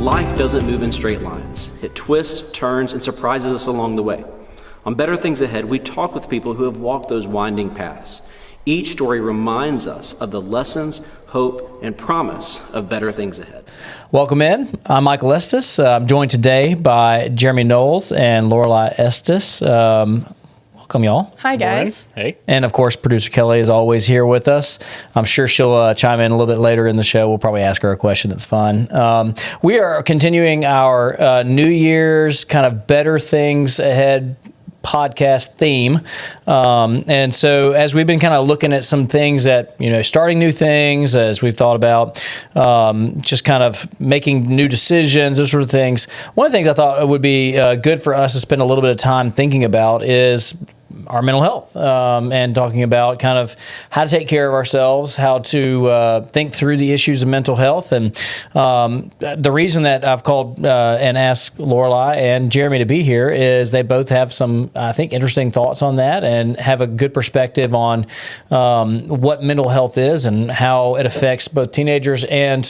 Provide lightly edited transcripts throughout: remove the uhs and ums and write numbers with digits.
Life doesn't move in straight lines. It twists, turns, and surprises us along the way. On Better Things Ahead, we talk with people who have walked those winding paths. Each story reminds us of the lessons, hope, and promise of better things ahead. Welcome in. I'm Michael Estes. I'm joined today by Jeremy Knowles and Lorelei Estes. Welcome, y'all. Hi, guys. Hey. And, of course, producer Kelly is always here with us. I'm sure she'll chime in a little bit later in the show. We'll probably ask her a question that's fun. We are continuing our New Year's kind of Better Things Ahead podcast theme. And so as we've been kind of looking at some things that, starting new things, as we've thought about just kind of making new decisions, those sort of things. One of the things I thought it would be good for us to spend a little bit of time thinking about is our mental health and talking about kind of how to take care of ourselves, how to think through the issues of mental health. And the reason that I've called and asked Lorelei and Jeremy to be here is they both have some, I think, interesting thoughts on that and have a good perspective on what mental health is and how it affects both teenagers and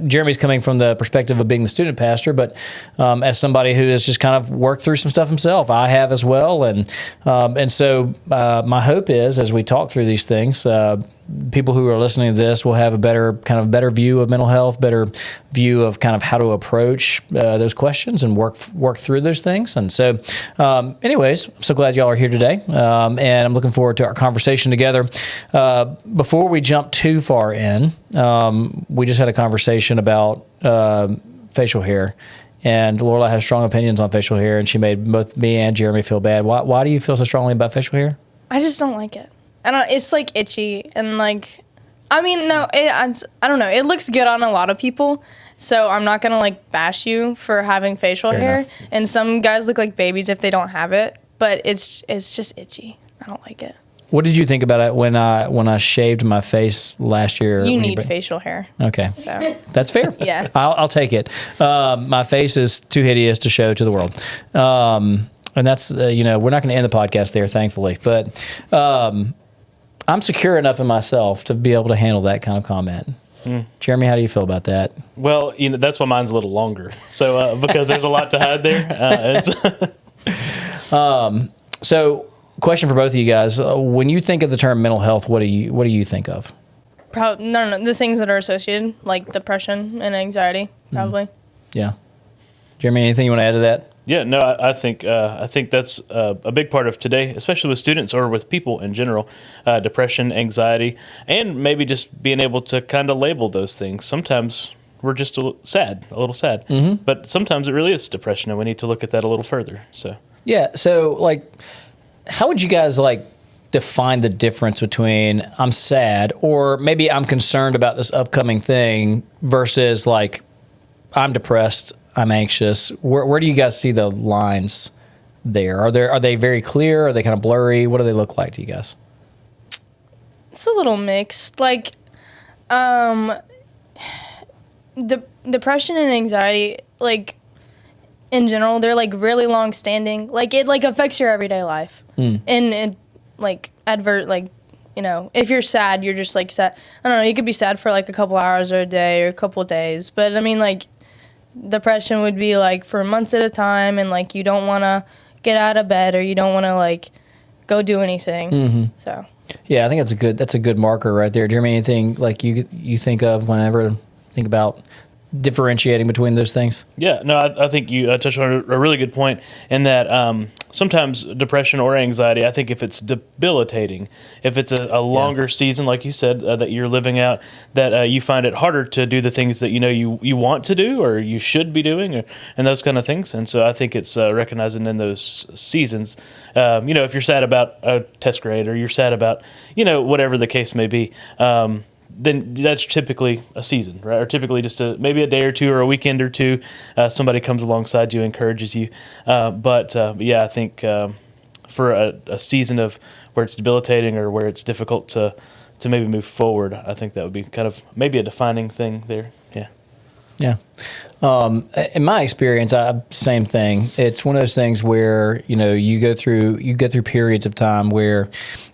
Jeremy's coming from the perspective of being the student pastor, but as somebody who has just kind of worked through some stuff himself, I have as well. And so my hope is, as we talk through these things, people who are listening to this will have a better view of mental health, better view of kind of how to approach those questions and work through those things. And so, anyways, I'm so glad y'all are here today, and I'm looking forward to our conversation together. Before we jump too far in, we just had a conversation about facial hair. And Lorelei has strong opinions on facial hair, and she made both me and Jeremy feel bad. Why do you feel so strongly about facial hair? I just don't like it. It's like itchy and like, I don't know. It looks good on a lot of people, so I'm not gonna like bash you for having facial hair. Enough. And some guys look like babies if they don't have it, but it's just itchy. I don't like it. What did you think about it when I shaved my face last year? You need facial hair. Okay. So that's fair. Yeah. I'll take it. My face is too hideous to show to the world. And that's, we're not going to end the podcast there, thankfully. But I'm secure enough in myself to be able to handle that kind of comment. Jeremy, how do you feel about that? Well, that's why mine's a little longer. So because there's a lot to hide there. So question for both of you guys. When you think of the term mental health, what do you think of? No, the things that are associated, like depression and anxiety, probably. Yeah. Jeremy, anything you want to add to that? Yeah, no, I think that's a big part of today, especially with students or with people in general, depression, anxiety, and maybe just being able to kind of label those things. Sometimes we're just a little sad, Mm-hmm. but sometimes it really is depression, and we need to look at that a little further. So yeah, so like, how would you guys like define the difference between I'm sad or maybe I'm concerned about this upcoming thing versus like I'm depressed, I'm anxious? Where do you guys see the lines there? Are they very clear? Are they kind of blurry? What do they look like to you guys? It's a little mixed. Like, depression and anxiety, like, in general, they're like really long standing. Like, it like affects your everyday life. And like if you're sad, you're just like sad. I don't know, you could be sad for like a couple hours or a day or a couple days. But I mean, like, depression would be like for months at a time, and like you don't want to get out of bed or you don't want to like go do anything. Mm-hmm. So yeah, I think that's a good marker right there. Jeremy, anything like you think of whenever you think about differentiating between those things? Yeah, no, I think you touched on a really good point in that sometimes depression or anxiety, I think if it's debilitating, if it's a longer season, like you said, that you're living out, that you find it harder to do the things that you want to do or you should be doing and those kind of things. And so I think it's recognizing in those seasons, if you're sad about a test grade or you're sad about, whatever the case may be, then that's typically a season, right? Or typically just maybe a day or two or a weekend or two, somebody comes alongside you, encourages you. But I think for a season of where it's debilitating or where it's difficult to maybe move forward, I think that would be kind of maybe a defining thing there. Yeah. Yeah. In my experience, same thing. It's one of those things where, you go through periods of time where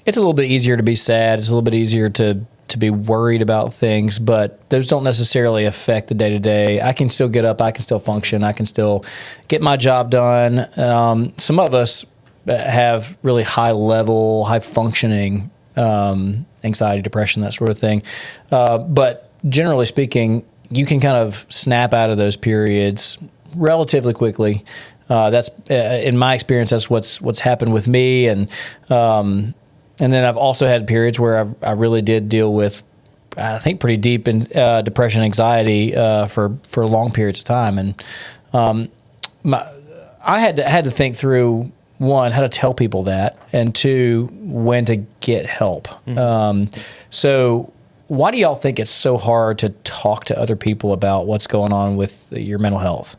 it's a little bit easier to be sad. It's a little bit easier to to be worried about things, but those don't necessarily affect the day to day. I can still get up, I can still function, I can still get my job done. Some of us have really high level, high functioning anxiety, depression, that sort of thing. But generally speaking, you can kind of snap out of those periods relatively quickly. That's in my experience, that's what's happened with me, and then I've also had periods where I really did deal with, I think, pretty deep in depression, anxiety for long periods of time, and I had to think through, one, how to tell people that, and two, when to get help. So why do y'all think it's so hard to talk to other people about what's going on with your mental health?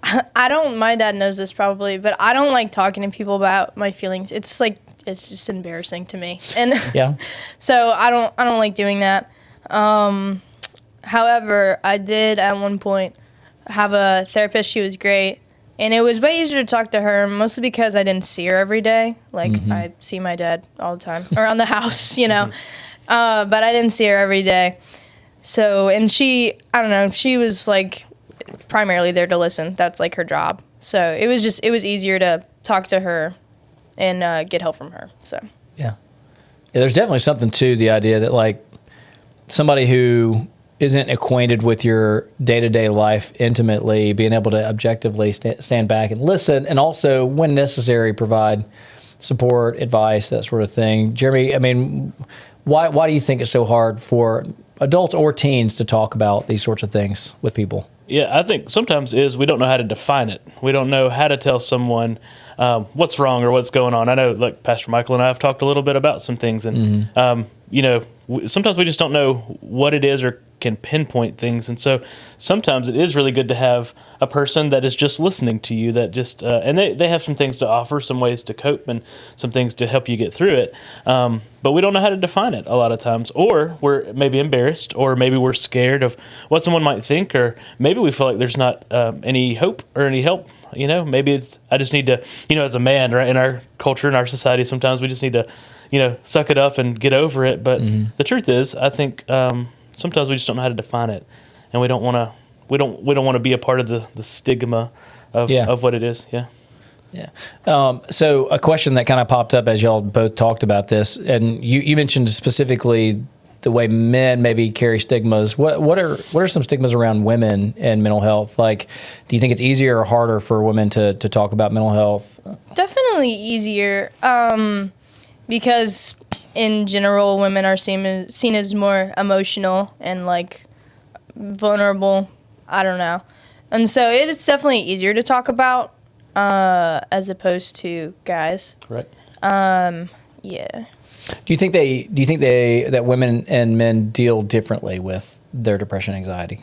My dad knows this probably, but I don't like talking to people about my feelings. It's just embarrassing to me. And Yeah. so I don't like doing that. However, I did at one point have a therapist. She was great. And it was way easier to talk to her, mostly because I didn't see her every day. Like, I see my dad all the time around the house, but I didn't see her every day. So, and she was like primarily there to listen. That's like her job. So it was easier to talk to her and get help from her. So Yeah, there's definitely something to the idea that, like, somebody who isn't acquainted with your day-to-day life intimately, being able to objectively stand back and listen, and also, when necessary, provide support, advice, that sort of thing. Jeremy, I mean, why do you think it's so hard for adults or teens to talk about these sorts of things with people? Yeah, I think sometimes is we don't know how to define it. We don't know how to tell someone what's wrong or what's going on. I know, like, Pastor Michael and I have talked a little bit about some things, and sometimes we just don't know what it is or can pinpoint things, and so sometimes it is really good to have a person that is just listening to you, that just and they have some things to offer, some ways to cope, and some things to help you get through it. But we don't know how to define it a lot of times, or we're maybe embarrassed, or maybe we're scared of what someone might think, or maybe we feel like there's not any hope or any help. Maybe I just need to, as a man, right, in our culture, in our society, sometimes we just need to, suck it up and get over it. But the truth is, I think sometimes we just don't know how to define it, and we don't want to be a part of the stigma of what it is. Yeah. Yeah. So a question that kind of popped up as y'all both talked about this, and you mentioned specifically the way men maybe carry stigmas. What are some stigmas around women and mental health? Like, do you think it's easier or harder for women to talk about mental health? definitely easier because in general women are seen as more emotional and like vulnerable. I don't know. And so it is definitely easier to talk about as opposed to guys. Right. Yeah. Do you think that women and men deal differently with their depression, anxiety,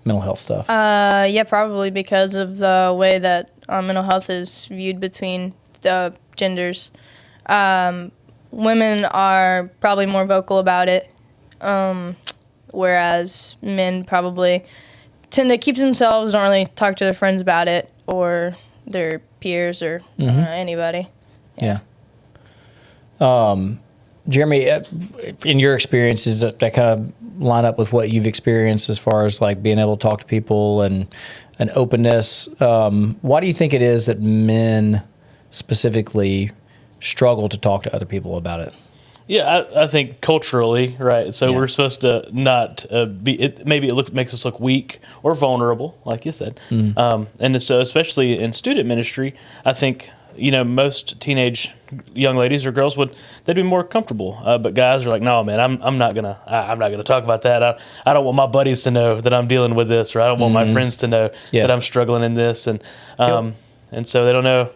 mental health stuff? Yeah, probably because of the way that mental health is viewed between the genders. Women are probably more vocal about it, whereas men probably tend to keep to themselves, don't really talk to their friends about it or their peers or anybody. Yeah. Jeremy, in your experiences, that kind of line up with what you've experienced as far as like being able to talk to people and an openness. Why do you think it is that men specifically struggle to talk to other people about it? Yeah, I think culturally, right? So we're supposed to not be. Maybe it makes us look weak or vulnerable, like you said. And so, especially in student ministry, I think most teenage young ladies or girls they'd be more comfortable. But guys are like, no, man, I'm not gonna talk about that. I don't want my buddies to know that I'm dealing with this, or I don't want my friends to know that I'm struggling in this, and so they don't know.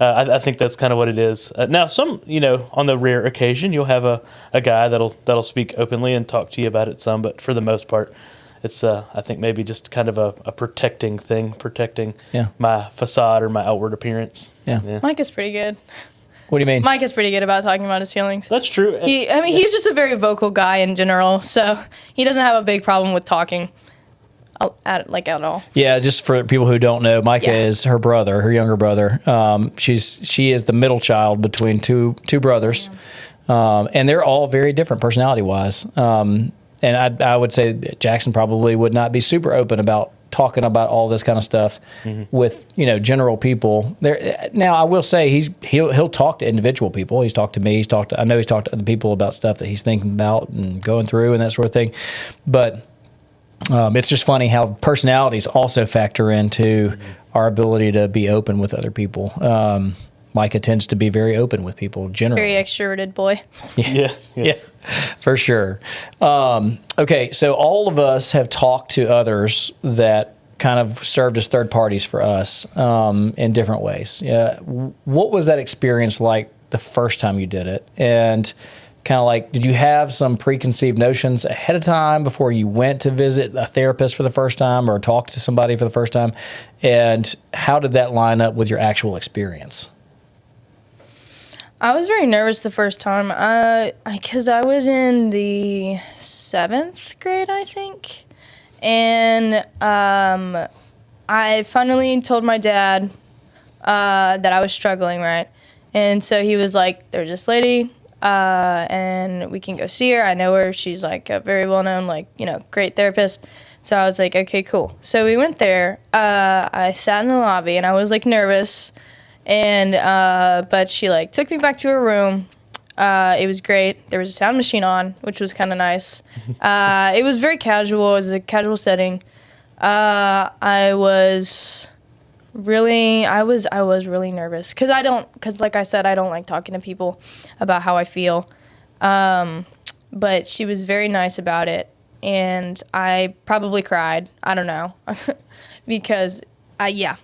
I think that's kind of what it is. Now, some, on the rare occasion, you'll have a guy that'll speak openly and talk to you about it some, but for the most part, it's I think maybe just kind of a protecting thing, protecting my facade or my outward appearance. Yeah. Mike is pretty good. What do you mean? Mike is pretty good about talking about his feelings. That's true. He's just a very vocal guy in general, so he doesn't have a big problem with talking at all. Yeah, just for people who don't know, Micah is her brother, her younger brother. She is the middle child between two brothers. And they're all very different personality-wise. And I would say Jackson probably would not be super open about talking about all this kind of stuff with general people. Now, I will say he'll talk to individual people. He's talked to me. I know he's talked to other people about stuff that he's thinking about and going through and that sort of thing. But it's just funny how personalities also factor into our ability to be open with other people. Micah tends to be very open with people generally. Very extroverted boy. Yeah, for sure. Okay, so all of us have talked to others that kind of served as third parties for us in different ways. What was that experience like the first time you did it? And kind of like, did you have some preconceived notions ahead of time before you went to visit a therapist for the first time or talk to somebody for the first time? And how did that line up with your actual experience? I was very nervous the first time because I was in the 7th grade, I think. And I finally told my dad that I was struggling, right? And so he was like, there's this lady, and we can go see her. I know her. She's like a very well-known, great therapist. So I was like, okay, cool. So we went there. I sat in the lobby, and I was, nervous. And but she took me back to her room. It was great. There was a sound machine on, which was kind of nice. It was very casual. It was a casual setting. I was really nervous because like I said, I don't like talking to people about how I feel. But she was very nice about it, and I probably cried. I don't know because yeah.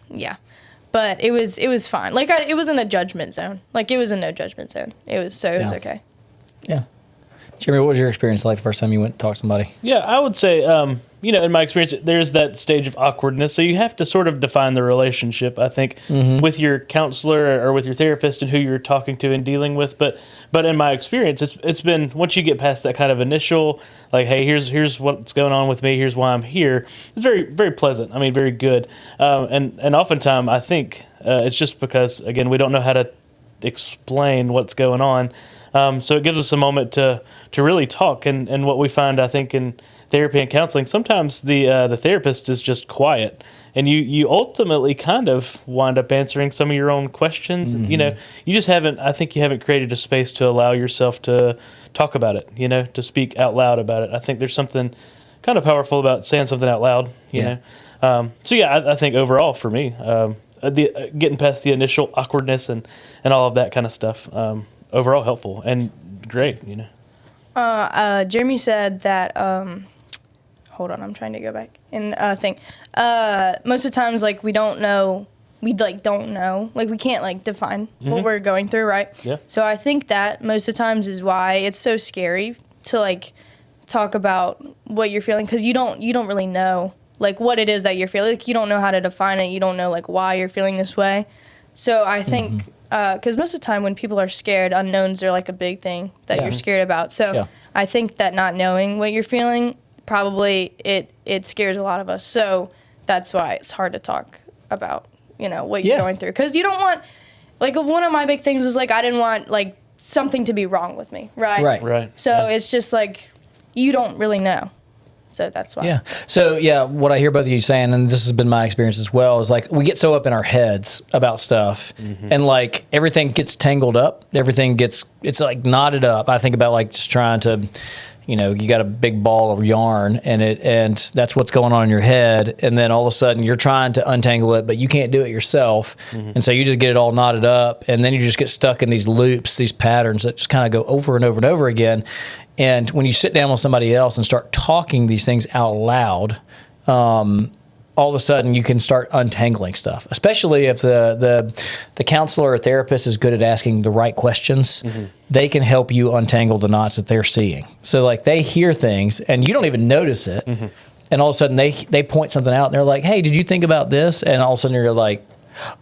But it was fine. It was in a judgment zone. It was in no judgment zone. It was okay. Yeah. Jeremy, what was your experience like the first time you went to talk to somebody? Yeah, I would say, in my experience, there's that stage of awkwardness. So you have to sort of define the relationship, I think, with your counselor or with your therapist and who you're talking to and dealing with. But in my experience, it's been, once you get past that kind of initial, hey, here's what's going on with me, here's why I'm here, it's very, very pleasant. I mean, very good. And oftentimes, I think it's just because, again, we don't know how to explain what's going on. So it gives us a moment to really talk. And what we find, I think, in therapy and counseling, sometimes the therapist is just quiet. And you ultimately kind of wind up answering some of your own questions. You just I think you haven't created a space to allow yourself to talk about it, to speak out loud about it. I think there's something kind of powerful about saying something out loud, you know. So yeah, I think overall for me, getting past the initial awkwardness and all of that kind of stuff, overall helpful and great, Jeremy said that, hold on, I'm trying to go back and think. Most of the times, we don't know. We, don't know. We can't, define what we're going through, right? Yeah. So I think that most of the times is why it's so scary to, talk about what you're feeling, because you don't really know, what it is that you're feeling. You don't know how to define it. You don't know, why you're feeling this way. So I think... because most of the time when people are scared, unknowns are a big thing that you're scared about. So I think that not knowing what you're feeling, probably it scares a lot of us. So that's why it's hard to talk about, what you're going through. Because you don't want, one of my big things was I didn't want something to be wrong with me, right? Right. So it's just you don't really know. So that's why. Yeah. So, what I hear both of you saying, and this has been my experience as well, is we get so up in our heads about stuff, and everything gets tangled up. Everything it's knotted up. I think about just trying to, you got a big ball of yarn, and that's what's going on in your head, and then all of a sudden you're trying to untangle it, but you can't do it yourself, and so you just get it all knotted up, and then you just get stuck in these loops, these patterns that just kind of go over and over and over again. And when you sit down with somebody else and start talking these things out loud, all of a sudden you can start untangling stuff, especially if the counselor or therapist is good at asking the right questions. They can help you untangle the knots that they're seeing. So they hear things and you don't even notice it. And all of a sudden they point something out and they're like, hey, did you think about this? And all of a sudden you're like,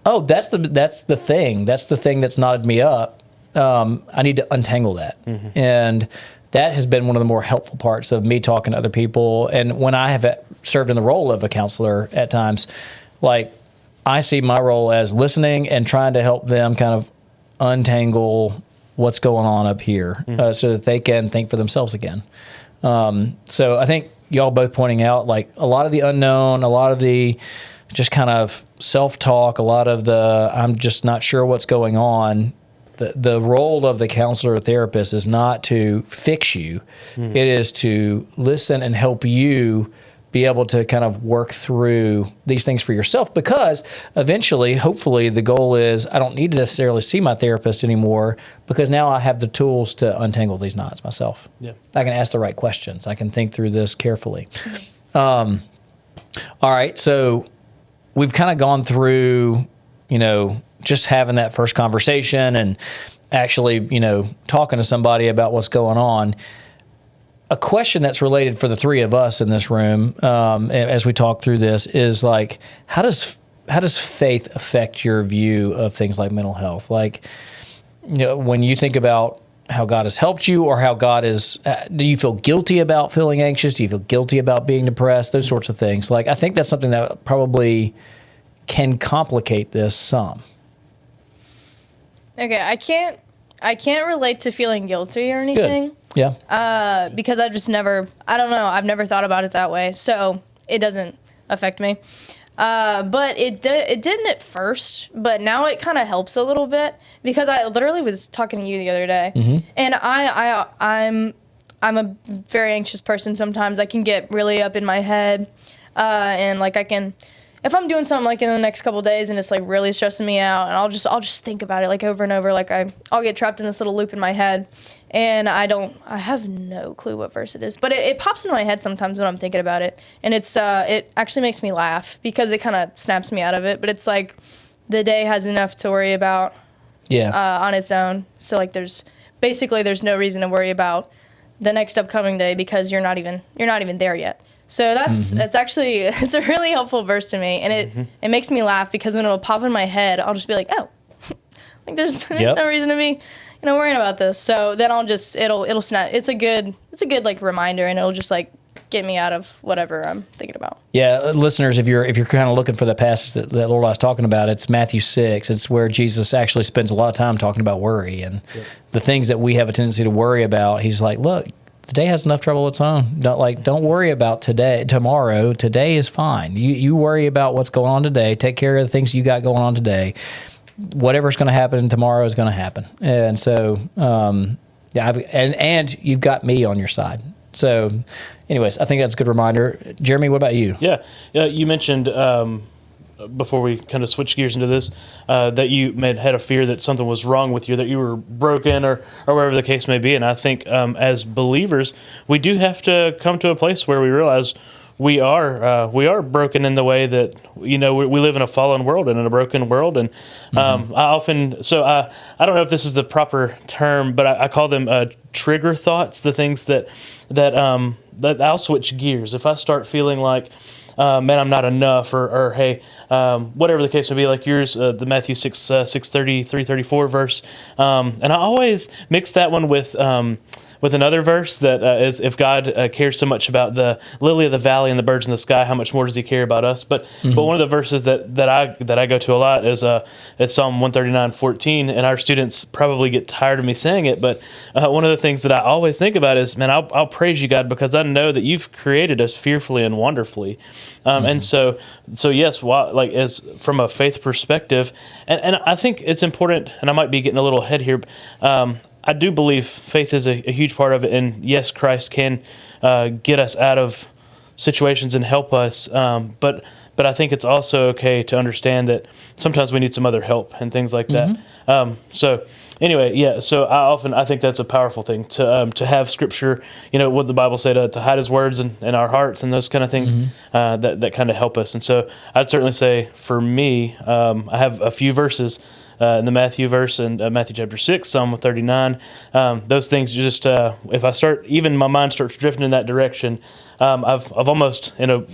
oh, that's the thing. That's the thing that's knotted me up. I need to untangle that. And that has been one of the more helpful parts of me talking to other people. And when I have served in the role of a counselor at times, I see my role as listening and trying to help them kind of untangle what's going on up here, so that they can think for themselves again. So I think y'all both pointing out, like, a lot of the unknown, a lot of the just kind of self-talk, a lot of the I'm just not sure what's going on. The role of the counselor or therapist is not to fix you. It is to listen and help you be able to kind of work through these things for yourself, because eventually, hopefully, the goal is I don't need to necessarily see my therapist anymore, because now I have the tools to untangle these knots myself. Yeah. I can ask the right questions. I can think through this carefully. All right, so we've kind of gone through, just having that first conversation and actually, talking to somebody about what's going on. A question that's related for the three of us in this room, as we talk through this, is like, how does faith affect your view of things like mental health? Like, when you think about how God has helped you, or how God is, do you feel guilty about feeling anxious? Do you feel guilty about being depressed? Those sorts of things. Like, I think that's something that probably can complicate this some. Okay, I can't relate to feeling guilty or anything. Good. Yeah. Because I've never thought about it that way, so it doesn't affect me. But it didn't at first, but now it kind of helps a little bit, because I literally was talking to you the other day, and I'm a very anxious person. Sometimes I can get really up in my head, and like if I'm doing something like in the next couple days and it's like really stressing me out, and I'll just think about it like over and over, like I'll get trapped in this little loop in my head, and I have no clue what verse it is, but it pops into my head sometimes when I'm thinking about it, and it actually makes me laugh because it kind of snaps me out of it. But it's like the day has enough to worry about on its own, so like there's no reason to worry about the next upcoming day, because you're not even there yet. So it's actually, it's a really helpful verse to me, and it makes me laugh, because when it'll pop in my head, I'll just be like, oh, like there's no reason to be, worrying about this. So then it'll snap. It's a good like reminder, and it'll just like get me out of whatever I'm thinking about. Yeah, listeners, if you're kind of looking for the passage that Lorelei was talking about, it's Matthew 6. It's where Jesus actually spends a lot of time talking about worry and the things that we have a tendency to worry about. He's like, look, the day has enough trouble of its own. Don't worry about tomorrow. Today is fine. You worry about what's going on today. Take care of the things you got going on today. Whatever's going to happen tomorrow is going to happen. And so, and you've got me on your side. So, anyways, I think that's a good reminder. Jeremy, what about you? Yeah, you mentioned before we kind of switch gears into this, that you had a fear that something was wrong with you, that you were broken, or whatever the case may be. And I think as believers, we do have to come to a place where we realize we are broken in the way that we live in a fallen world and in a broken world. And I don't know if this is the proper term, but I call them trigger thoughts. The things that I'll switch gears if I start feeling like, man, I'm not enough, or hey, whatever the case may be, like yours, the Matthew 6:33-34 verse. And I always mix that one with another verse that is, if God cares so much about the lily of the valley and the birds in the sky, how much more does He care about us? But one of the verses that I go to a lot is Psalm 139:14, and our students probably get tired of me saying it, but one of the things that I always think about is, man, I'll praise you, God, because I know that You've created us fearfully and wonderfully. And so yes, like as from a faith perspective, and I think it's important, and I might be getting a little ahead here. I do believe faith is a huge part of it, and yes, Christ can get us out of situations and help us. But I think it's also okay to understand that sometimes we need some other help and things like that. So anyway, yeah. So I think that's a powerful thing to have Scripture. What the Bible said to hide His words in our hearts and those kind of things that kind of help us. And so I'd certainly say for me, I have a few verses. In the Matthew verse and Matthew chapter 6, Psalm 39, those things just, if I start, even my mind starts drifting in that direction, I've almost, in a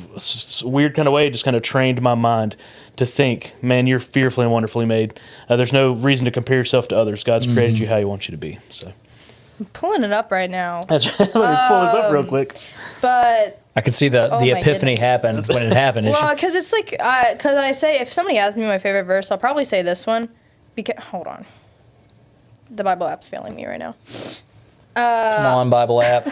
weird kind of way, just kind of trained my mind to think, man, you're fearfully and wonderfully made. There's no reason to compare yourself to others. God's created you how He wants you to be. So I'm pulling it up right now. That's right. Let me pull this up real quick. But I could see the epiphany happen when it happened. Well, because it's like, because I say, if somebody asks me my favorite verse, I'll probably say this one. Hold on. the Bible app's failing me right now. Come on, Bible app.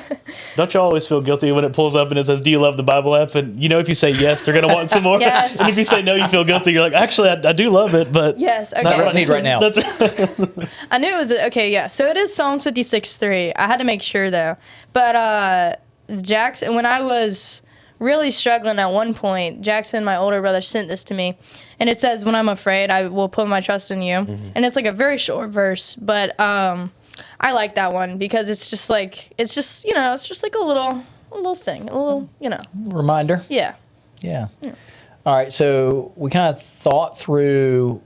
Don't you always feel guilty when it pulls up and it says, "Do you love the Bible app?" And if you say yes, they're going to want some more. Yes. And if you say no, you feel guilty. You're like, actually, I do love it, but Yes, It's not what I okay. need right now. that's I knew it was okay. Yeah, so it is Psalms 56:3. I had to make sure though. But Jackson, when I was really struggling at one point, Jackson, my older brother, sent this to me, and it says, "When I'm afraid, I will put my trust in you." And it's like a very short verse, but I like that one because it's just like it's just like a little thing, a little Reminder. yeah. Yeah. All right. So we kind of thought through,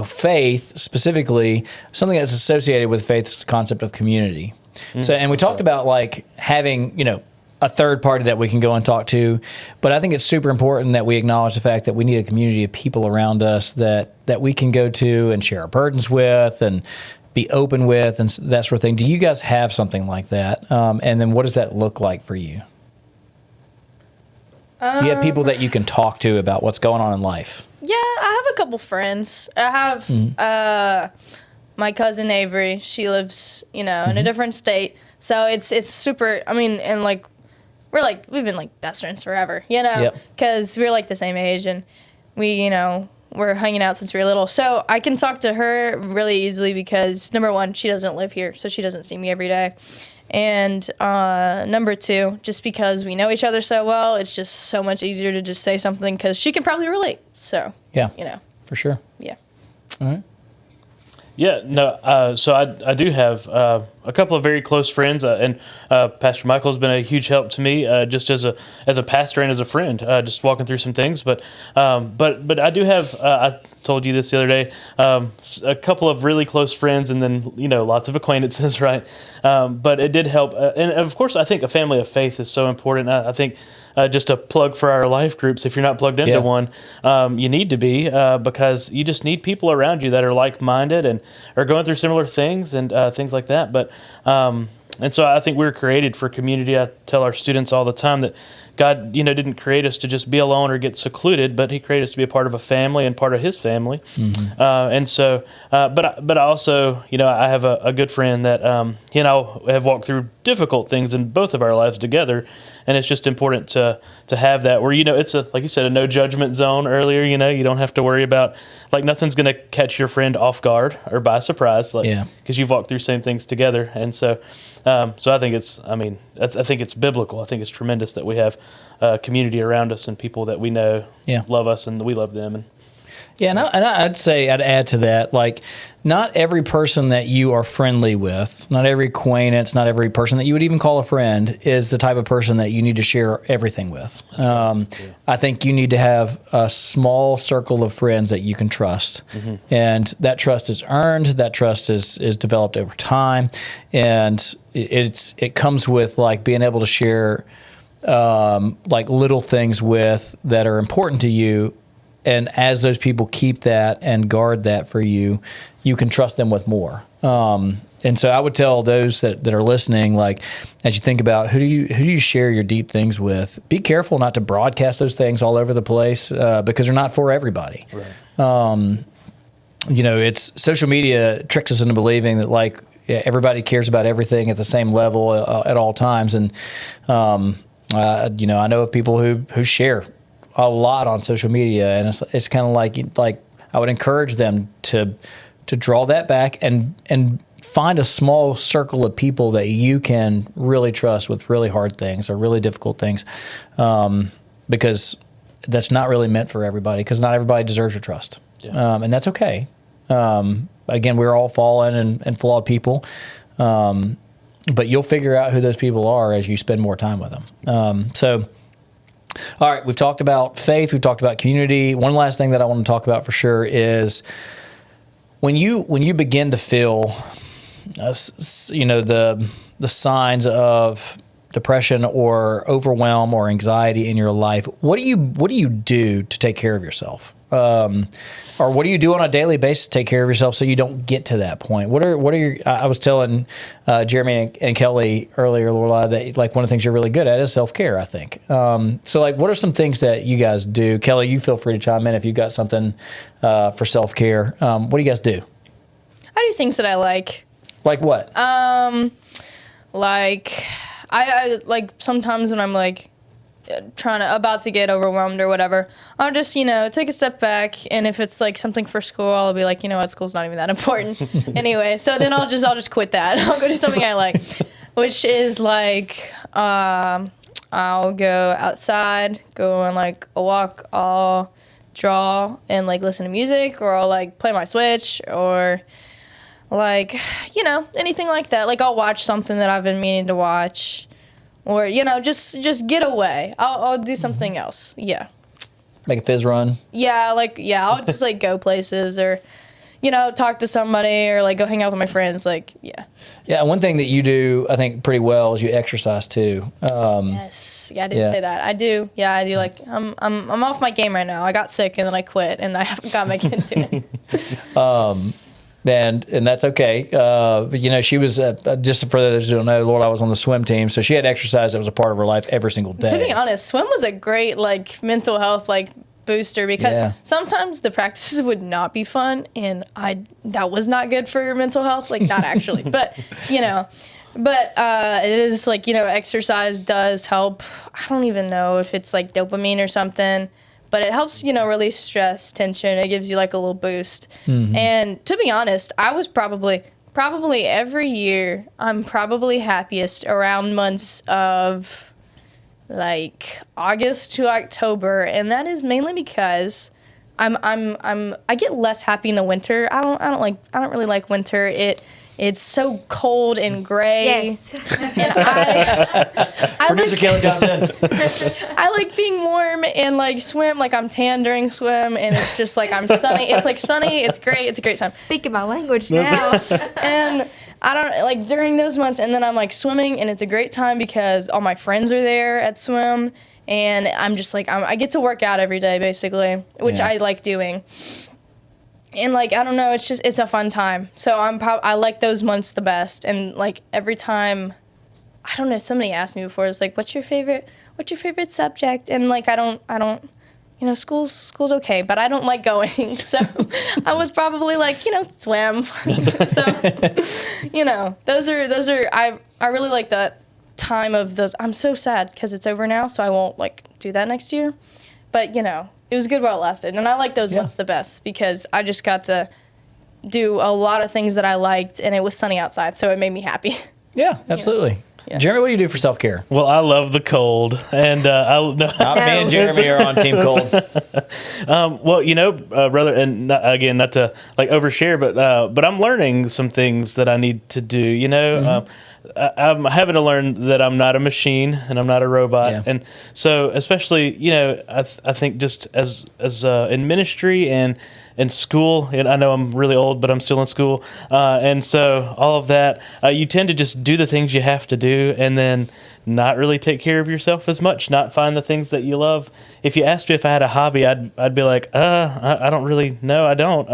faith specifically. Something that's associated with faith is the concept of community. And we talked about like having, a third party that we can go and talk to. But I think it's super important that we acknowledge the fact that we need a community of people around us that we can go to and share our burdens with and be open with and that sort of thing. Do you guys have something like that? And then what does that look like for you? Do you have people that you can talk to about what's going on in life? Yeah, I have a couple friends. I have my cousin Avery. She lives, in a different state. So it's super, and like, we've been like best friends forever, Yep. because we're like the same age and we, we're hanging out since we were little. So I can talk to her really easily because, number one, she doesn't live here, so she doesn't see me every day. And number two, just because we know each other so well, it's just so much easier to just say something because she can probably relate. So, Yeah, for sure. yeah. All right. Yeah, no. So I do have a couple of very close friends, and Pastor Michael has been a huge help to me, just as a pastor and as a friend, just walking through some things. But I do have. I told you this the other day. A couple of really close friends, and then lots of acquaintances, right? But it did help, and of course, I think a family of faith is so important. I think. Just a plug for our life groups. If you're not plugged into one, you need to be because you just need people around you that are like-minded and are going through similar things and things like that. But and so I think we're created for community. I tell our students all the time that God, didn't create us to just be alone or get secluded, but He created us to be a part of a family and part of His family. And so, but I also, I have a good friend that he and I have walked through difficult things in both of our lives together, and it's just important to have that where it's like you said, a no judgment zone earlier. You don't have to worry about like nothing's going to catch your friend off guard or by surprise, because you've walked through same things together, and so. So I think I think it's biblical. I think it's tremendous that we have community around us and people that we know love us and we love them. And and I'd say I'd add to that, like, not every person that you are friendly with, not every acquaintance, not every person that you would even call a friend is the type of person that you need to share everything with. I think you need to have a small circle of friends that you can trust. And that trust is earned, that trust is developed over time, and it comes with like being able to share like little things with that are important to you. And as those people keep that and guard that for you, you can trust them with more. And so I would tell those that are listening, like, as you think about who do you share your deep things with, be careful not to broadcast those things all over the place because they're not for everybody. Right. It's social media tricks us into believing that like everybody cares about everything at the same level at all times. And I know of people who share a lot on social media, and it's kind of like I would encourage them to draw that back and find a small circle of people that you can really trust with really hard things or really difficult things, because that's not really meant for everybody, because not everybody deserves your trust, and that's okay. Again, we're all fallen and flawed people, but you'll figure out who those people are as you spend more time with them. All right, we've talked about faith, we've talked about community. One last thing that I want to talk about for sure is when you begin to feel, the signs of depression or overwhelm or anxiety in your life. What do you do to take care of yourself? Or what do you do on a daily basis to take care of yourself so you don't get to that point? What are your? I was telling Jeremy and Kelly earlier, Lorelei, that like one of the things you're really good at is self-care, I think. So like, what are some things that you guys do? Kelly, you feel free to chime in if you've got something for self-care. What do you guys do? I do things that I like. Like what? Like I like sometimes when I'm like about to get overwhelmed or whatever, I'll just take a step back, and if it's like something for school, I'll be like, you know what, school's not even that important anyway. So then I'll just quit that. I'll go do something I like, which is like I'll go outside, go on like a walk, I'll draw and like listen to music, or I'll like play my Switch, or like anything like that. Like I'll watch something that I've been meaning to watch. Or, just get away. I'll do something else. Yeah. Make a fizz run. Yeah, I'll just, like, go places or, talk to somebody or, like, go hang out with my friends. Like, yeah. Yeah, and one thing that you do, I think, pretty well is you exercise, too. Yes. Yeah, I didn't say that. I do. Yeah, I do. Like, I'm off my game right now. I got sick, and then I quit, and I haven't got back into it. And that's okay. She was, just for those who don't know, Lord, I was on the swim team, so she had exercise that was a part of her life every single day. To be honest, swim was a great, like, mental health, like, booster, because sometimes the practices would not be fun, and that was not good for your mental health. Like, not actually, but, it is, like, exercise does help. I don't even know if it's, like, dopamine or something. But it helps, release stress, tension. It gives you like a little boost. Mm-hmm. And to be honest, I was probably every year, I'm probably happiest around months of like August to October, and that is mainly because I get less happy in the winter. I don't really like winter. It's so cold and gray. Yes. And I Producer Kelly Johnson. I like being warm and like swim. Like I'm tan during swim, and it's just like I'm sunny. It's like sunny. It's great. It's a great time. Speaking my language now. And I don't like during those months, and then I'm like swimming, and it's a great time because all my friends are there at swim, and I'm just like I get to work out every day basically, which I like doing. And, like, I don't know, it's a fun time. So I like those months the best. And, like, every time, I don't know, somebody asked me before, it's like, what's your favorite subject? And, like, I don't, school's okay, but I don't like going. So I was probably like, swim. So, those are, I really like that time of those. I'm so sad because it's over now, so I won't, like, do that next year. But, it was good while it lasted. And I like those months the best because I just got to do a lot of things that I liked, and it was sunny outside, so it made me happy. Yeah, absolutely. Yeah. Jeremy, what do you do for self-care? Well, I love the cold, and Me and Jeremy are on Team Cold. Brother, and not to like overshare, but I'm learning some things that I need to do. Mm-hmm. I'm having to learn that I'm not a machine and I'm not a robot, and so especially I think just as in ministry and in school, and I know I'm really old, but I'm still in school, and so all of that, you tend to just do the things you have to do, and then not really take care of yourself as much, not find the things that you love. If you asked me if I had a hobby, I'd be like, I don't really know. I don't,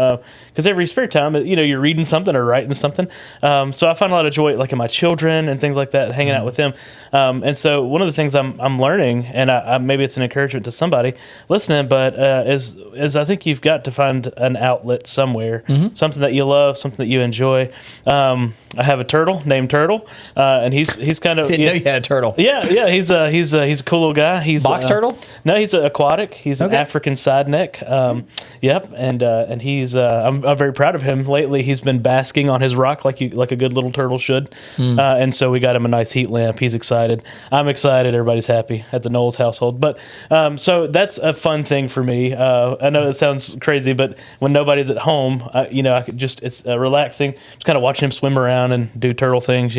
because every spare time, you're reading something or writing something. So I find a lot of joy, like in my children and things like that, hanging out with them. And so one of the things I'm learning, and I maybe it's an encouragement to somebody listening, but is I think you've got to find an outlet somewhere, something that you love, something that you enjoy. I have a turtle named Turtle, and he's kind of didn't know you had a turtle. Yeah, he's a cool little guy. He's box turtle. No, he's aquatic. He's an African side neck. Yep, and he's I'm very proud of him. Lately, he's been basking on his rock like a good little turtle should. And so we got him a nice heat lamp. He's excited. I'm excited. Everybody's happy at the Knowles household. But so that's a fun thing for me. I know that sounds crazy, but when nobody's at home, I could it's relaxing. Just kind of watching him swim around and do turtle things.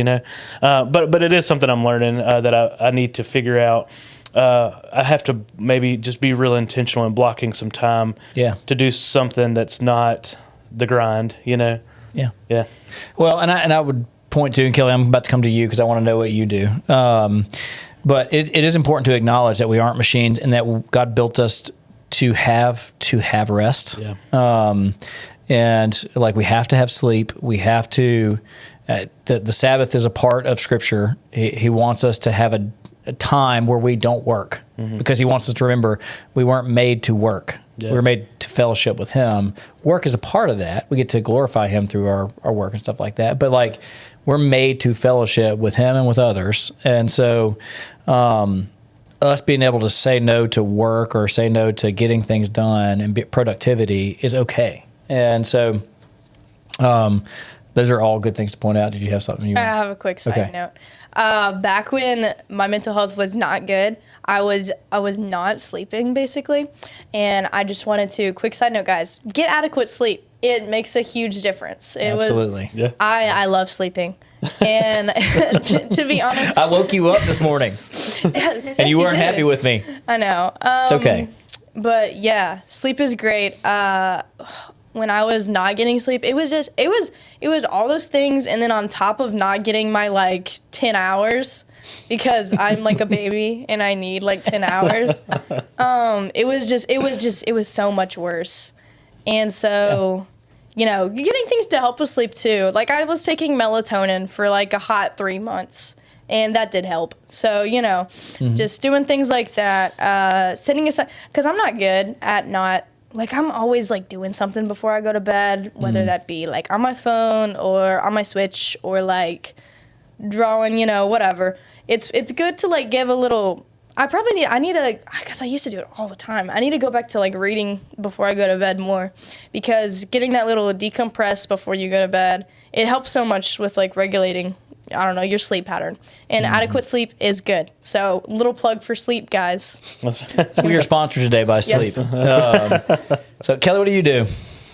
But it is something I'm learning that I need to figure out. I have to maybe just be real intentional in blocking some time to do something that's not the grind, Yeah. Yeah. Well, and I would point to, and Kelly, I'm about to come to you because I want to know what you do. But it is important to acknowledge that we aren't machines and that God built us to have rest. Yeah. And like we have to have sleep. We have to, the Sabbath is a part of Scripture. He wants us to have a time where we don't work because he wants us to remember we weren't made to work. Yeah. We're made to fellowship with him. Work is a part of that. We get to glorify him through our work and stuff like that. But like, we're made to fellowship with him and with others. And so us being able to say no to work or say no to getting things done and productivity is okay. And so those are all good things to point out. Did you have something you want? I have a quick side note. Back when my mental health was not good, I was not sleeping basically, and I just wanted to, quick side note, guys, get adequate sleep. It makes a huge difference. Absolutely. Yeah. I love sleeping, and to be honest, I woke you up this morning, yes, and you weren't happy with me. I know. It's okay. But yeah, sleep is great. When I was not getting sleep, it was all those things, and then on top of not getting my like 10 hours, because I'm like a baby and I need like 10 hours. It was so much worse. And so, getting things to help with sleep too. Like, I was taking melatonin for like a hot 3 months, and that did help. So, just doing things like that, setting aside, because I'm not good at not, like, I'm always like doing something before I go to bed, whether that be like on my phone or on my Switch or like drawing, whatever. It's good to like give a little. Because I used to do it all the time. I need to go back to like reading before I go to bed more, because getting that little decompress before you go to bed, it helps so much with like regulating, I don't know, your sleep pattern. And adequate sleep is good. So, little plug for sleep, guys. We are sponsored today by sleep. Yes. So, Kelly, what do you do?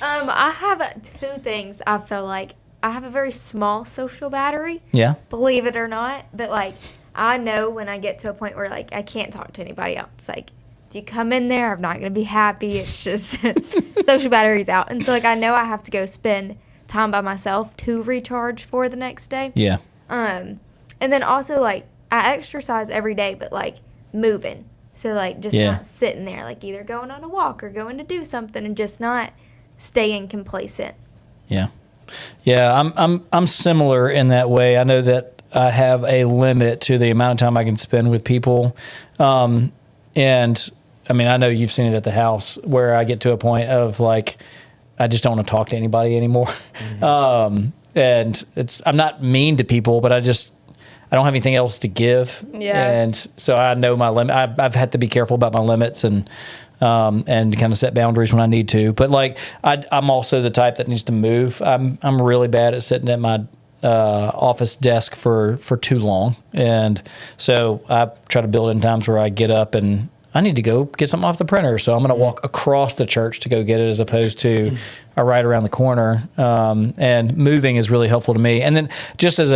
I have two things. I feel like I have a very small social battery. Yeah. Believe it or not. But, like, I know when I get to a point where, like, I can't talk to anybody else. Like, if you come in there, I'm not going to be happy. It's just social battery's out. And so, like, I know I have to go spend time by myself to recharge for the next day. Yeah. And then also, like, I exercise every day, but, like, moving. So, like, just not sitting there, like, either going on a walk or going to do something and just not staying complacent. Yeah. Yeah, I'm similar in that way. I know that I have a limit to the amount of time I can spend with people. And, I mean, I know you've seen it at the house where I get to a point of, like, I just don't want to talk to anybody anymore. Mm-hmm. And I'm not mean to people, but I don't have anything else to give. Yeah. And so I know my limit. I've had to be careful about my limits and kind of set boundaries when I need to. But like, I'm also the type that needs to move. I'm really bad at sitting at my office desk for too long. And so I try to build in times where I get up and I need to go get something off the printer. So I'm going to walk across the church to go get it, as opposed to right around the corner. And moving is really helpful to me. And then just as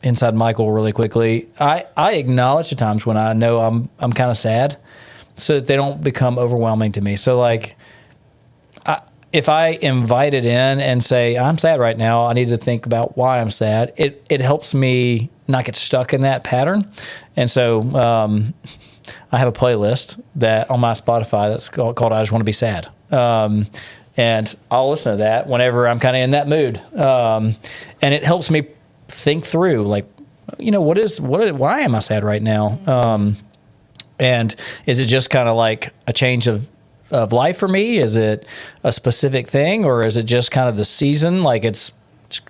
inside Michael really quickly, I acknowledge the times when I know I'm kind of sad, so that they don't become overwhelming to me. So like, if I invite it in and say, I'm sad right now, I need to think about why I'm sad, it helps me not get stuck in that pattern. And so I have a playlist that on my Spotify that's called I Just Want to Be Sad. And I'll listen to that whenever I'm kind of in that mood. And it helps me think through, like, why am I sad right now? And is it just kind of like a change of life for me? Is it a specific thing, or is it just kind of the season? Like, it's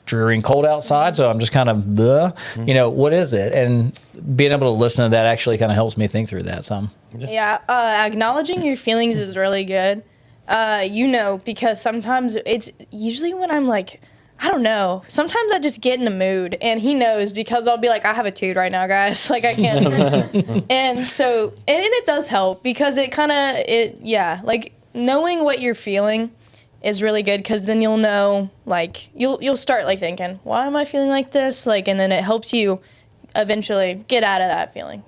dreary and cold outside, so I'm just kind of, what is it? And being able to listen to that actually kind of helps me think through that some. Yeah, acknowledging your feelings is really good. Because sometimes it's usually when I'm like, I don't know. Sometimes I just get in the mood, and he knows, because I'll be like, I have a toot right now, guys. Like, I can't. And so, and it does help, because like, knowing what you're feeling is really good, because then you'll know, like, you'll start, like, thinking, why am I feeling like this? Like, and then it helps you eventually get out of that feeling.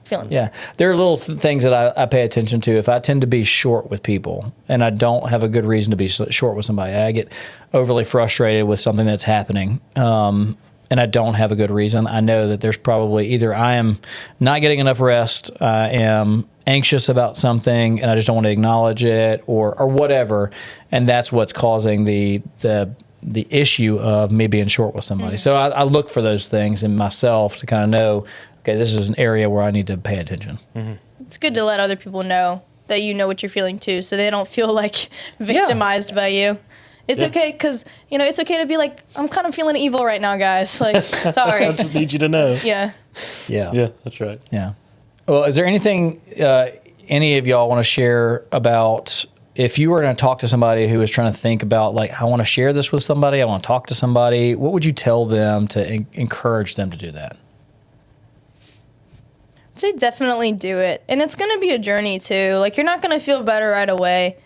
Feeling. Yeah. There are little things that I pay attention to. If I tend to be short with people and I don't have a good reason to be short with somebody, I get overly frustrated with something that's happening, and I don't have a good reason, I know that there's probably either I am not getting enough rest, I am anxious about something and I just don't want to acknowledge it, or whatever, and that's what's causing the issue of me being short with somebody. So I look for those things in myself to kind of know, okay, this is an area where I need to pay attention. It's good to let other people know that you know what you're feeling too, so they don't feel like victimized by you. It's okay, because, it's okay to be like, I'm kind of feeling evil right now, guys. Like, sorry. I just need you to know. Yeah. Yeah, that's right. Yeah. Well, is there anything any of y'all want to share about if you were going to talk to somebody who is trying to think about, like, I want to share this with somebody, I want to talk to somebody, what would you tell them to encourage them to do that? I'd say definitely do it. And it's going to be a journey, too. Like, you're not going to feel better right away.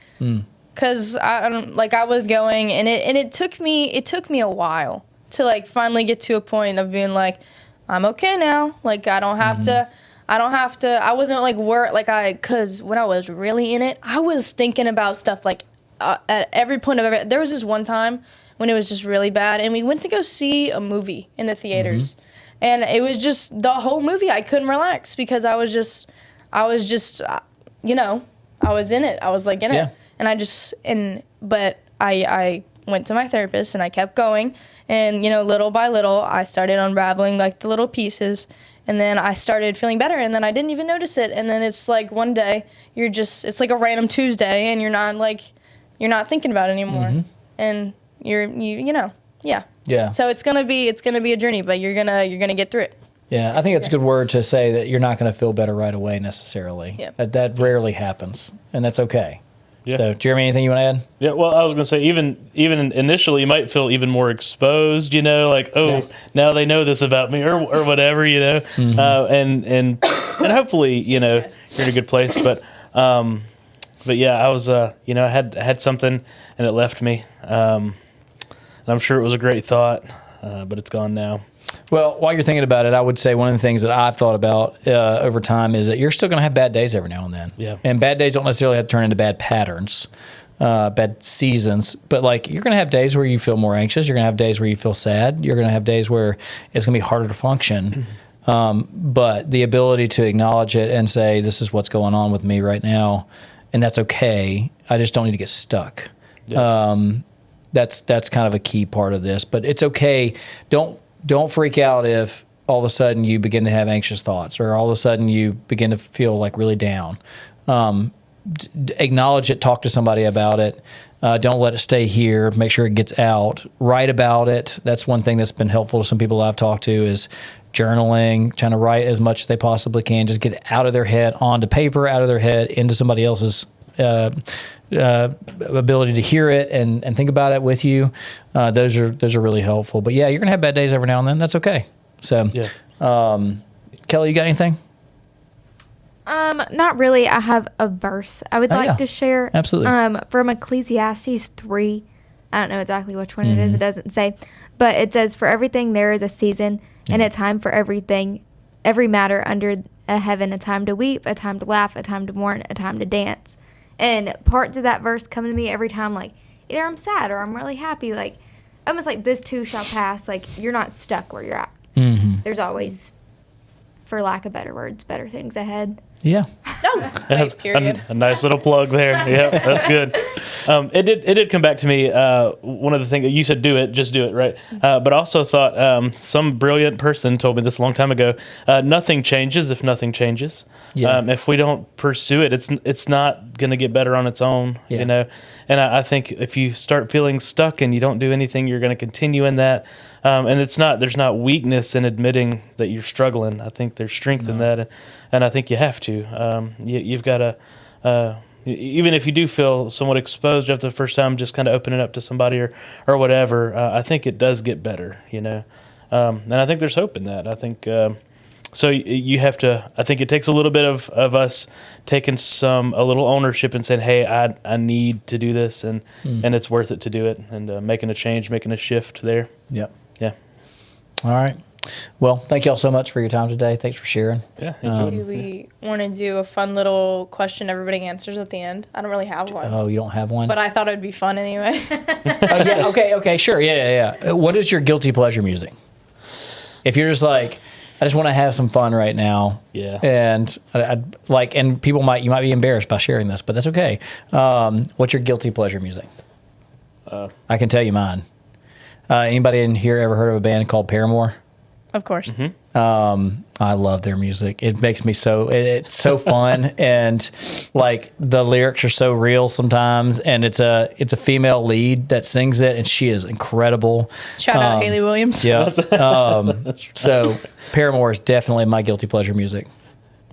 Because I was going, and it took me a while to, like, finally get to a point of being like, I'm okay now. Like, I don't have to, I wasn't, like, because when I was really in it, I was thinking about stuff, like, at every point of every, there was this one time when it was just really bad, and we went to go see a movie in the theaters. And it was just, the whole movie, I couldn't relax, because I was just, I was in it. I was, like, in it. And but I went to my therapist, and I kept going, and, little by little, I started unraveling, like, the little pieces, and then I started feeling better, and then I didn't even notice it, and then it's, like, one day, it's like a random Tuesday, and you're not thinking about it anymore, and yeah. So it's gonna be a journey, but you're gonna get through it. Yeah, I think it's a good word to say that you're not going to feel better right away necessarily. Yeah. That rarely happens, and that's okay. Yeah. So, Jeremy, anything you want to add? Yeah, well, I was going to say, even initially, you might feel even more exposed, like, now they know this about me, or whatever, and hopefully, you're in a good place. But yeah, I was, I had something, and it left me. And I'm sure it was a great thought, but it's gone now. Well, while you're thinking about it, I would say one of the things that I've thought about over time is that you're still going to have bad days every now and then. Yeah. And bad days don't necessarily have to turn into bad patterns, bad seasons. But, like, you're going to have days where you feel more anxious. You're going to have days where you feel sad. You're going to have days where it's going to be harder to function. But the ability to acknowledge it and say, this is what's going on with me right now, and that's okay. I just don't need to get stuck. Yeah. That's kind of a key part of this. But it's okay. Don't freak out if all of a sudden you begin to have anxious thoughts, or all of a sudden you begin to feel like really down. Acknowledge it, talk to somebody about it. Don't let it stay here. Make sure it gets out. Write about it. That's one thing that's been helpful to some people I've talked to is journaling, trying to write as much as they possibly can. Just get it out of their head, onto paper, out of their head, into somebody else's ability to hear it and think about it with you. Those are really helpful. But yeah, you're gonna have bad days every now and then. That's okay. So, Kelly, you got anything? Not really. I have a verse I would like to share. Absolutely. From Ecclesiastes 3. I don't know exactly which one it is. It doesn't say, but it says, "For everything there is a season and a time for everything, every matter under a heaven, a time to weep, a time to laugh, a time to mourn, a time to dance." And parts of that verse come to me every time, like, either I'm sad or I'm really happy, like, almost like this too shall pass. Like, you're not stuck where you're at. There's always, for lack of better words, better things ahead. Yeah. That's period. A nice little plug there. Yeah, that's good. It did come back to me. One of the things you said, just do it, right? But I also thought some brilliant person told me this a long time ago. Nothing changes if nothing changes. Yeah. If we don't pursue it, it's not going to get better on its own. Yeah. And I think if you start feeling stuck and you don't do anything, you're going to continue in that. And there's not weakness in admitting that you're struggling. I think there's strength in that, and I think you have to. You've got to, even if you do feel somewhat exposed after the first time, just kind of open it up to somebody or whatever. I think it does get better, and I think there's hope in that. I think so. You have to. I think it takes a little bit of us taking a little ownership and saying, "Hey, I need to do this, and it's worth it to do it," and making a change, making a shift there. Yep. Yeah. All right. Well, thank you all so much for your time today. Thanks for sharing. Yeah. Do we want to do a fun little question everybody answers at the end? I don't really have one. Oh, you don't have one? But I thought it'd be fun anyway. Yeah. Okay. Sure. Yeah. What is your guilty pleasure music? If you're just like, I just want to have some fun right now. Yeah. And and you might be embarrassed by sharing this, but that's okay. What's your guilty pleasure music? I can tell you mine. Anybody in here ever heard of a band called Paramore? Of course. I love their music. It makes me it's so fun, and like the lyrics are so real sometimes, and it's a female lead that sings it, and she is incredible. Shout out Haley Williams. Yeah. So Paramore is definitely my guilty pleasure music.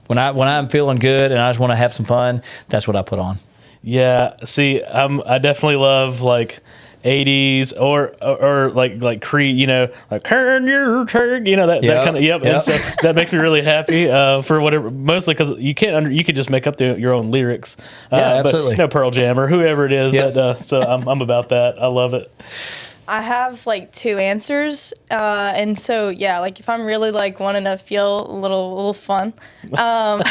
When I'm feeling good and I just want to have some fun, that's what I put on. Yeah. See, I definitely love like 80s or like Creed, you know, like can you take, you know, that kind of And so that makes me really happy for whatever, mostly because you can just make up your own lyrics. Absolutely. But, Pearl Jam or whoever it is. So I'm about that. I love it. I have like 2 answers, and so like if I'm really like wanting to feel a little fun, I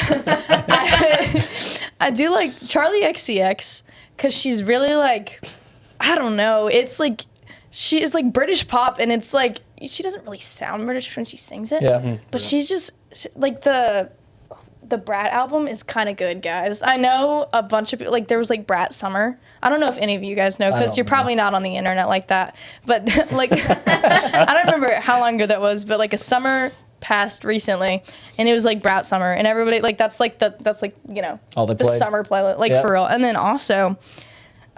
do like Charlie XCX because she's really like, I don't know, it's like she is like British pop, and it's like she doesn't really sound British when she sings it, but she's just like the Brat album is kind of good, guys. I know a bunch of people, like there was like Brat Summer. I don't know if any of you guys know because you're probably not on the internet like that. But like, I don't remember how long ago that was, but like a summer passed recently, and it was like Brat Summer, and everybody like that's like you know all the summer playlist, like for real. And then also,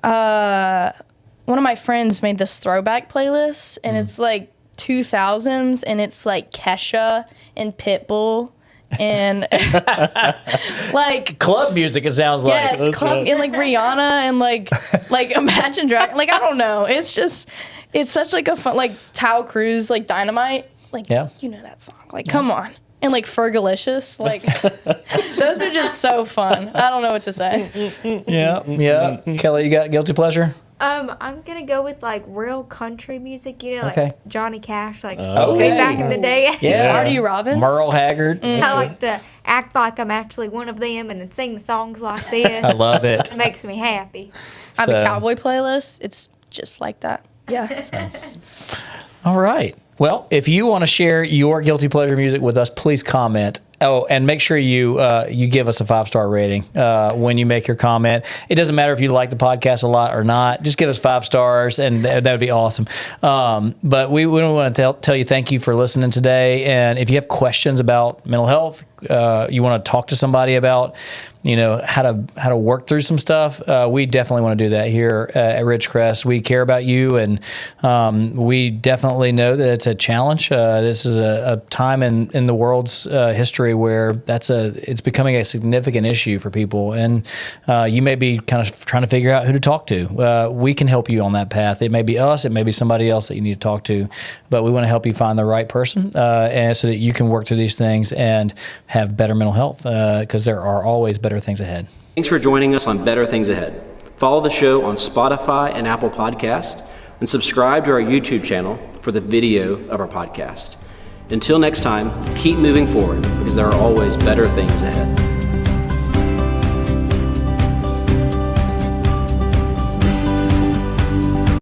one of my friends made this throwback playlist, and it's like 2000s, and it's like Kesha and Pitbull. And like club music, it sounds like. Yeah, it's club and like Rihanna and like Imagine Dragons. Like I don't know, it's such like a fun, like Tao Cruz, like Dynamite, like you know that song, like come on. And like Fergalicious, like those are just so fun. I don't know what to say. Yeah. Kelly, you got guilty pleasure? I'm gonna go with like real country music, you know, like Johnny Cash, like Okay. way back in the day. Yeah. Marty Robbins, Merle Haggard. I like to act like I'm actually one of them and then sing the songs like this. I love it. It makes me happy. I have a cowboy playlist. It's just like that. Yeah. All right. Well, if you want to share your guilty pleasure music with us, please comment. Oh, and make sure you give us a 5-star rating when you make your comment. It doesn't matter if you like the podcast a lot or not. Just give us 5 stars, and that would be awesome. But we want to tell you thank you for listening today. And if you have questions about mental health, you want to talk to somebody about, you know, how to work through some stuff, we definitely want to do that here at Ridgecrest. We care about you, and we definitely know that it's a challenge. This is a time in the world's history where it's becoming a significant issue for people, and you may be kind of trying to figure out who to talk to. We can help you on that path. It may be us, it may be somebody else that you need to talk to, but we want to help you find the right person, and so that you can work through these things and have better mental health, because there are always better things ahead. Thanks for joining us on Better Things Ahead. Follow the show on Spotify and Apple Podcast, and subscribe to our YouTube channel for the video of our podcast. Until next time, keep moving forward, because there are always better things ahead.